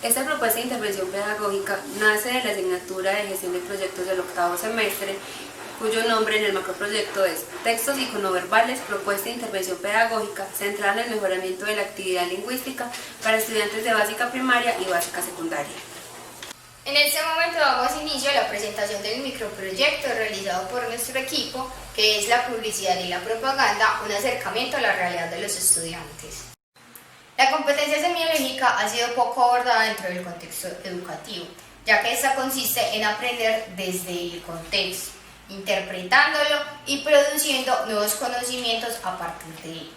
Esta propuesta de intervención pedagógica nace de la asignatura de gestión de proyectos del octavo semestre, cuyo nombre en el macroproyecto es Textos iconoverbales, propuesta de intervención pedagógica centrada en el mejoramiento de la actividad lingüística para estudiantes de básica primaria y básica secundaria. En este momento damos inicio a la presentación del microproyecto realizado por nuestro equipo, que es la publicidad y la propaganda, un acercamiento a la realidad de los estudiantes. La competencia semiológica ha sido poco abordada dentro del contexto educativo, ya que esta consiste en aprender desde el contexto, interpretándolo y produciendo nuevos conocimientos a partir de él.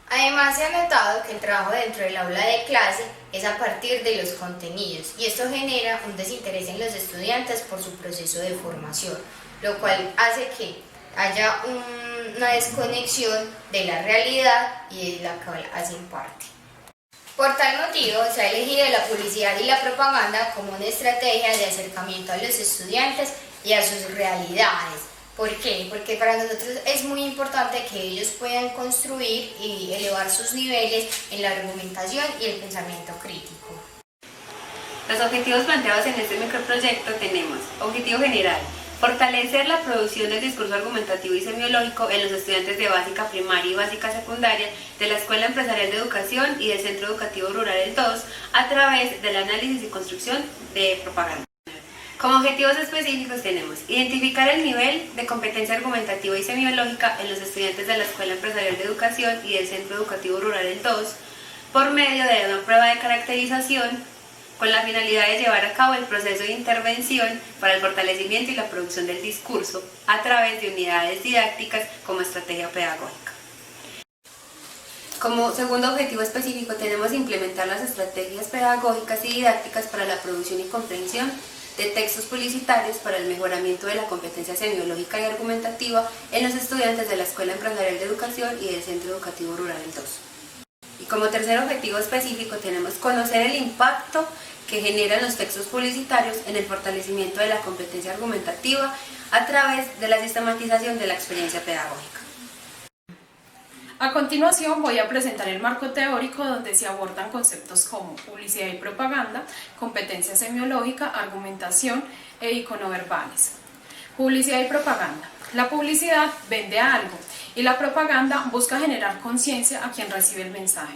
Además, se ha notado que el trabajo dentro del aula de clase es a partir de los contenidos y esto genera un desinterés en los estudiantes por su proceso de formación, lo cual hace que haya una desconexión de la realidad y de la que hacen parte. Por tal motivo, se ha elegido la publicidad y la propaganda como una estrategia de acercamiento a los estudiantes y a sus realidades. ¿Por qué? Porque para nosotros es muy importante que ellos puedan construir y elevar sus niveles en la argumentación y el pensamiento crítico. Los objetivos planteados en este microproyecto tenemos: objetivo general, fortalecer la producción del discurso argumentativo y semiológico en los estudiantes de básica primaria y básica secundaria de la Escuela Empresarial de Educación y del Centro Educativo Rural El 2 a través del análisis y construcción de propaganda. Como objetivos específicos tenemos: identificar el nivel de competencia argumentativa y semiológica en los estudiantes de la Escuela Empresarial de Educación y del Centro Educativo Rural El 2 por medio de una prueba de caracterización con la finalidad de llevar a cabo el proceso de intervención para el fortalecimiento y la producción del discurso a través de unidades didácticas como estrategia pedagógica. Como segundo objetivo específico tenemos implementar las estrategias pedagógicas y didácticas para la producción y comprensión de textos publicitarios para el mejoramiento de la competencia semiológica y argumentativa en los estudiantes de la Escuela Empresarial de Educación y del Centro Educativo Rural El 2. Y como tercer objetivo específico tenemos conocer el impacto que generan los textos publicitarios en el fortalecimiento de la competencia argumentativa a través de la sistematización de la experiencia pedagógica. A continuación voy a presentar el marco teórico donde se abordan conceptos como publicidad y propaganda, competencia semiológica, argumentación e iconoverbales. Publicidad y propaganda. La publicidad vende algo y la propaganda busca generar conciencia a quien recibe el mensaje.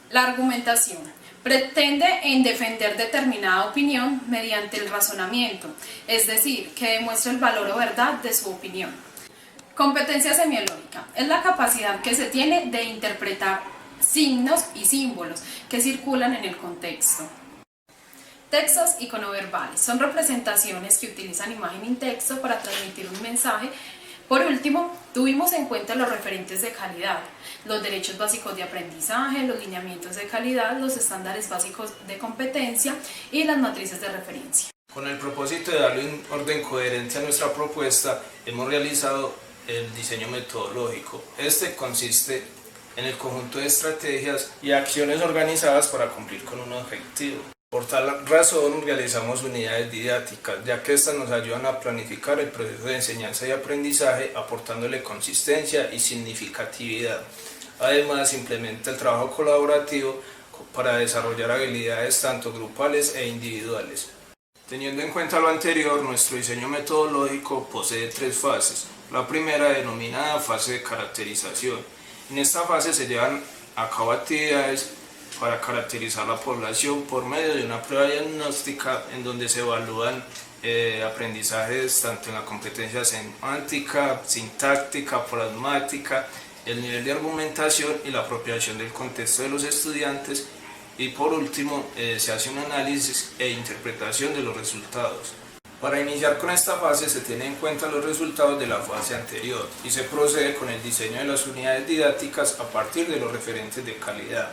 La argumentación pretende en defender determinada opinión mediante el razonamiento, es decir, que demuestre el valor o verdad de su opinión. Competencia semiológica es la capacidad que se tiene de interpretar signos y símbolos que circulan en el contexto. Textos iconoverbales son representaciones que utilizan imagen y texto para transmitir un mensaje. Por último, tuvimos en cuenta los referentes de calidad, los derechos básicos de aprendizaje, los lineamientos de calidad, los estándares básicos de competencia y las matrices de referencia. Con el propósito de darle un orden coherente a nuestra propuesta, hemos realizado el diseño metodológico. Este consiste en el conjunto de estrategias y acciones organizadas para cumplir con un objetivo. Por tal razón realizamos unidades didácticas, ya que estas nos ayudan a planificar el proceso de enseñanza y aprendizaje, aportándole consistencia y significatividad. Además, implementa el trabajo colaborativo para desarrollar habilidades tanto grupales e individuales. Teniendo en cuenta lo anterior, nuestro diseño metodológico posee 3 fases. La primera, denominada fase de caracterización. En esta fase se llevan a cabo actividades para caracterizar la población por medio de una prueba diagnóstica en donde se evalúan aprendizajes tanto en la competencia semántica, sintáctica, pragmática, el nivel de argumentación y la apropiación del contexto de los estudiantes. Y por último, se hace un análisis e interpretación de los resultados. Para iniciar con esta fase se tienen en cuenta los resultados de la fase anterior y se procede con el diseño de las unidades didácticas a partir de los referentes de calidad.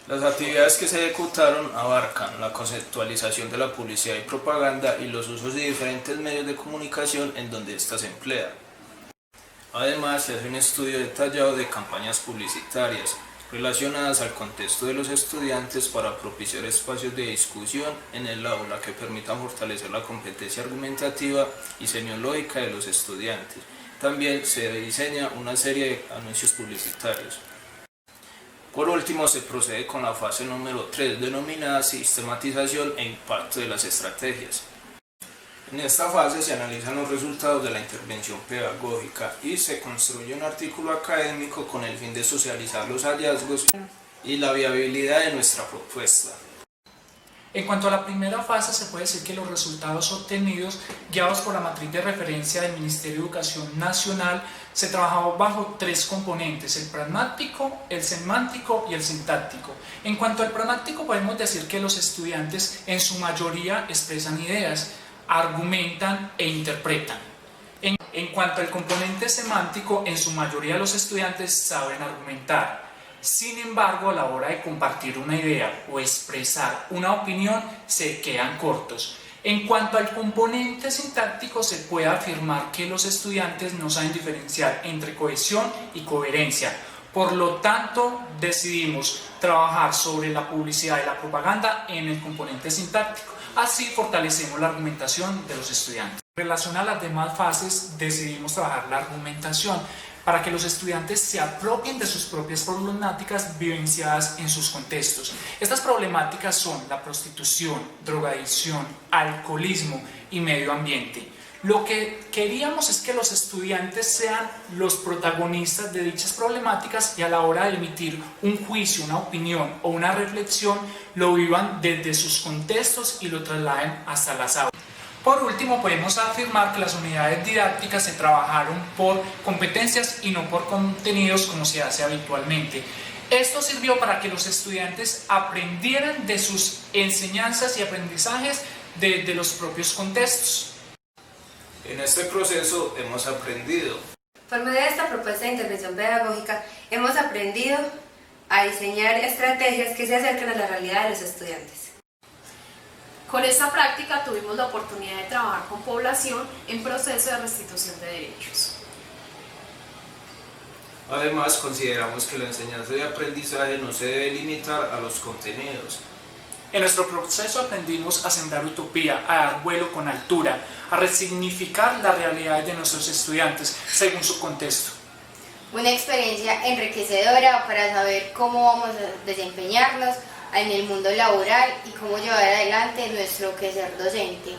Las actividades que se ejecutaron abarcan la conceptualización de la publicidad y propaganda y los usos de diferentes medios de comunicación en donde ésta se emplea. Además, se hace un estudio detallado de campañas publicitarias relacionadas al contexto de los estudiantes para propiciar espacios de discusión en el aula que permitan fortalecer la competencia argumentativa y semiológica de los estudiantes. También se diseña una serie de anuncios publicitarios. Por último, se procede con la fase número 3, denominada sistematización e impacto de las estrategias. En esta fase se analizan los resultados de la intervención pedagógica y se construye un artículo académico con el fin de socializar los hallazgos y la viabilidad de nuestra propuesta. En cuanto a la primera fase, se puede decir que los resultados obtenidos, guiados por la matriz de referencia del Ministerio de Educación Nacional, se trabajó bajo 3 componentes: el pragmático, el semántico y el sintáctico. En cuanto al pragmático, podemos decir que los estudiantes en su mayoría expresan ideas, argumentan e interpretan. En cuanto al componente semántico, en su mayoría los estudiantes saben argumentar. Sin embargo, a la hora de compartir una idea o expresar una opinión, se quedan cortos. En cuanto al componente sintáctico, se puede afirmar que los estudiantes no saben diferenciar entre cohesión y coherencia. Por lo tanto, decidimos trabajar sobre la publicidad y la propaganda en el componente sintáctico. Así fortalecemos la argumentación de los estudiantes. En relación a las demás fases, decidimos trabajar la argumentación para que los estudiantes se apropien de sus propias problemáticas vivenciadas en sus contextos. Estas problemáticas son la prostitución, drogadicción, alcoholismo y medio ambiente. Lo que queríamos es que los estudiantes sean los protagonistas de dichas problemáticas y a la hora de emitir un juicio, una opinión o una reflexión, lo vivan desde sus contextos y lo trasladen hasta las aulas. Por último, podemos afirmar que las unidades didácticas se trabajaron por competencias y no por contenidos como se hace habitualmente. Esto sirvió para que los estudiantes aprendieran de sus enseñanzas y aprendizajes de los propios contextos. En este proceso hemos aprendido. Por medio de esta propuesta de intervención pedagógica, hemos aprendido a diseñar estrategias que se acerquen a la realidad de los estudiantes. Con esta práctica tuvimos la oportunidad de trabajar con población en proceso de restitución de derechos. Además, consideramos que la enseñanza y aprendizaje no se debe limitar a los contenidos. En nuestro proceso aprendimos a sembrar utopía, a dar vuelo con altura, a resignificar las realidades de nuestros estudiantes según su contexto. Una experiencia enriquecedora para saber cómo vamos a desempeñarnos en el mundo laboral y cómo llevar adelante nuestro quehacer docente.